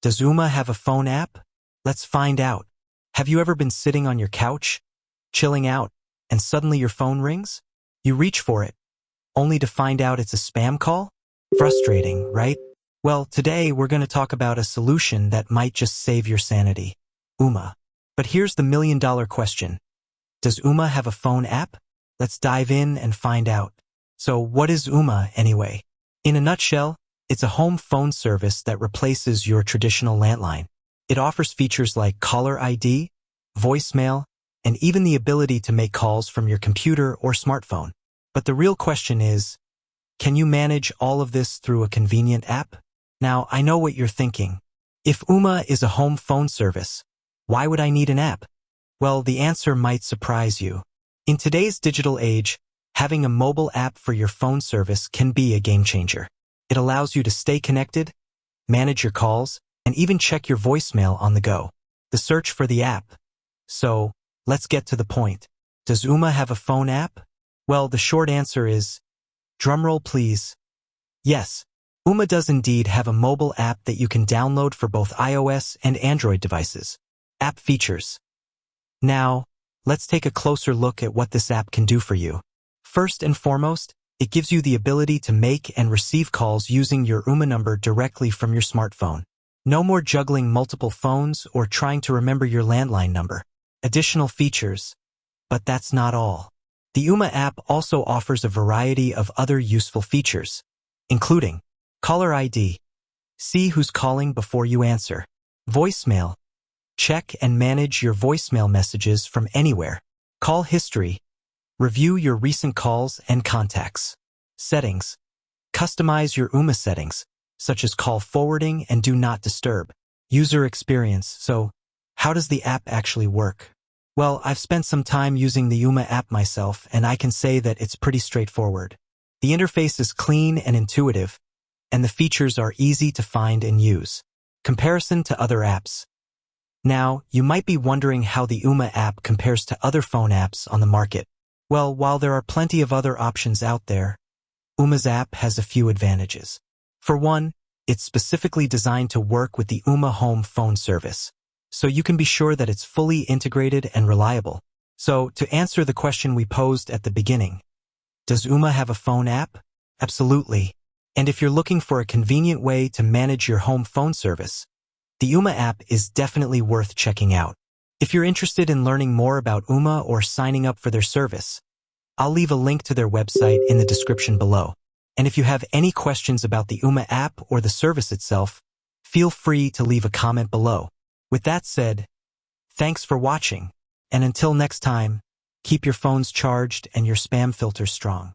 Does Ooma have a phone app? Let's find out. Have you ever been sitting on your couch, chilling out, and suddenly your phone rings? You reach for it, only to find out it's a spam call? Frustrating, right? Well, today we're going to talk about a solution that might just save your sanity. Ooma. But here's the million-dollar question. Does Ooma have a phone app? Let's dive in and find out. So what is Ooma anyway? In a nutshell, it's a home phone service that replaces your traditional landline. It offers features like caller ID, voicemail, and even the ability to make calls from your computer or smartphone. But the real question is, can you manage all of this through a convenient app? Now, I know what you're thinking. If Ooma is a home phone service, why would I need an app? Well, the answer might surprise you. In today's digital age, having a mobile app for your phone service can be a game changer. It allows you to stay connected, manage your calls, and even check your voicemail on the go. The search for the app. So, let's get to the point. Does Ooma have a phone app? Well, the short answer is, drumroll please. Yes, Ooma does indeed have a mobile app that you can download for both iOS and Android devices. App features. Now, let's take a closer look at what this app can do for you. First and foremost, it gives you the ability to make and receive calls using your Ooma number directly from your smartphone. No more juggling multiple phones or trying to remember your landline number. Additional features. But that's not all. The Ooma app also offers a variety of other useful features, including caller ID. See who's calling before you answer. Voicemail. Check and manage your voicemail messages from anywhere. Call history. Review your recent calls and contacts. Settings. Customize your Ooma settings, such as call forwarding and do not disturb. User experience. So, how does the app actually work? Well, I've spent some time using the Ooma app myself, and I can say that it's pretty straightforward. The interface is clean and intuitive, and the features are easy to find and use. Comparison to other apps. Now, you might be wondering how the Ooma app compares to other phone apps on the market. Well, while there are plenty of other options out there, Ooma's app has a few advantages. For one, it's specifically designed to work with the Ooma home phone service, so you can be sure that it's fully integrated and reliable. So, to answer the question we posed at the beginning, does Ooma have a phone app? Absolutely. And if you're looking for a convenient way to manage your home phone service, the Ooma app is definitely worth checking out. If you're interested in learning more about Ooma or signing up for their service, I'll leave a link to their website in the description below. And if you have any questions about the Ooma app or the service itself, feel free to leave a comment below. With that said, thanks for watching, and until next time, keep your phones charged and your spam filters strong.